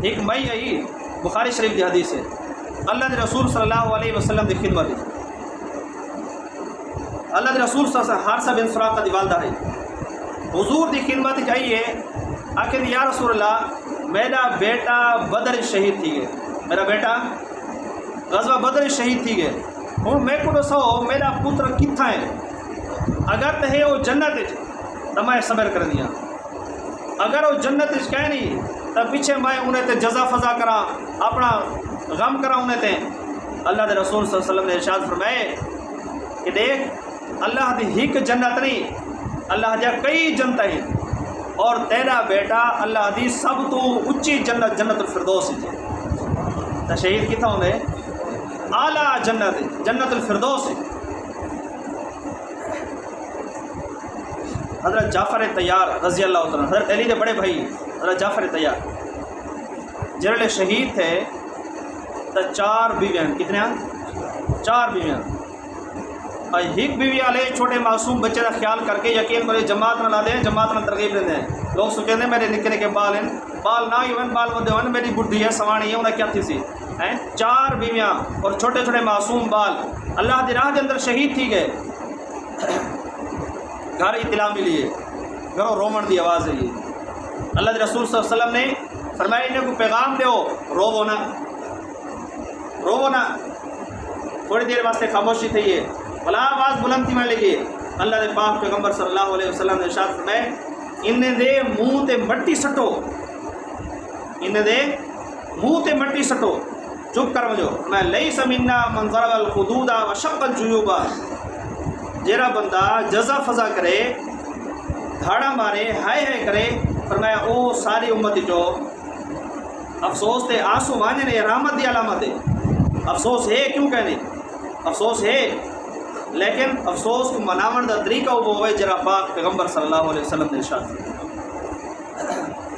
ایک مئی آئی بخاری شریف دی حدیث ہے اللہ دے رسول صلی اللہ علیہ وسلم دی خدمت ہے اللہ دے رسول صلی اللہ علیہ وسلم حارثہ بن سراقہ دی والدہ ہے حضور دی خدمت چاہیے آخر یا رسول اللہ میرا بیٹا بدر شہید تھی گئے میرا بیٹا غزوہ بدر شہید تھی گئے ہوں میں کو دسو میرا پتر کتھا ہے اگر تو ہے وہ جنت تو میں صبر کر دیا اگر وہ جنت کہ نہیں تو پیچھے میں انہیں تے جزا فضا کرا اپنا غم کرا انہیں تے اللہ دے رسول صلی اللہ علیہ وسلم نے ارشاد فرمائے کہ دیکھ اللہ دی ہک جنت نہیں اللہ دیا کئی جنت ہیں اور تیرا بیٹا اللہ دی سب تو اچھی جنت جنت الفردوس ہے تو شہید کتنا ہونے اعلیٰ جنت جنت الفردوس ہے حضرت جعفر طیار رضی اللہ تعالیٰ حضرت علی کے بڑے بھائی حضرت جعفر طیار جڑے شہید تھے تو 4 بیویاں کتنے ہیں 4 بیویاں اور ایک بیوی والے چھوٹے معصوم بچے کا خیال کر کے یقین کرے جماعت نہ لا دیں جماعت نہ ترغیب دیں لوگ سوچیں دیں میرے نکے نکے بال ہیں بال نہ ہی بال ودے ہوئے میری بڈھی ہے سوانی ہے انہیں کیا تھی سی 4 بیویاں اور چھوٹے چھوٹے معصوم بال اللہ دی راہ دے اندر شہید تھی گئے گھر اطلاع ملی ہے گھروں رومن دی آواز ہے یہ اللہ دے رسول صلی اللہ علیہ وسلم نے فرمایا انہیں کو پیغام دیو رو نا تھوڑی دیر واسطے خاموشی تھی ہے بلا آواز بلند تھی میں لگی اللہ دے پاک پیغمبر صلی اللہ علیہ وسلم نے ارشاد فرمایا انہیں دے منہ تے مٹی سٹو انہیں دے منہ تے مٹی سٹو چپ کر وجو میں لیس منا من ضرب الخدود وشق الجیوب جیرا بندہ جزا فضا کرے دھاڑا مارے ہائے ہائے کرے فرمایا او ساری امت جو افسوس تے آنسو مانے نے رحمت دی علامت ہے افسوس ہے کیوں کہنے افسوس ہے لیکن افسوس کو مناون دا طریقہ وہ ہوئے جرا پاک پیغمبر صلی اللہ علیہ وسلم نے ارشاد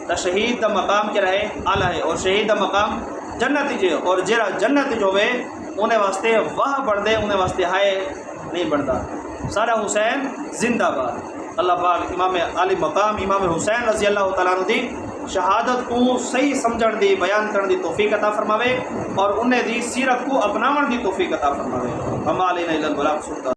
تا شہید دا مقام کے رہے اعلیٰ ہے اور شہید دا مقام جنت جو اور جرا جنت جو ہوئے انہیں واسطے واہ بڑھ دے انہیں واسطے ہائے نہیں بڑھتا سارا حسین زندہ باد اللہ پاک امام علی مقام امام حسین رضی اللہ تعالیٰ عنہ دی شہادت کو صحیح سمجھن دی بیان کرن دی توفیق عطا فرماوے اور انہیں دی سیرت کو اپناون دی توفیق عطا فرماوے ہم علینا الا البلاغ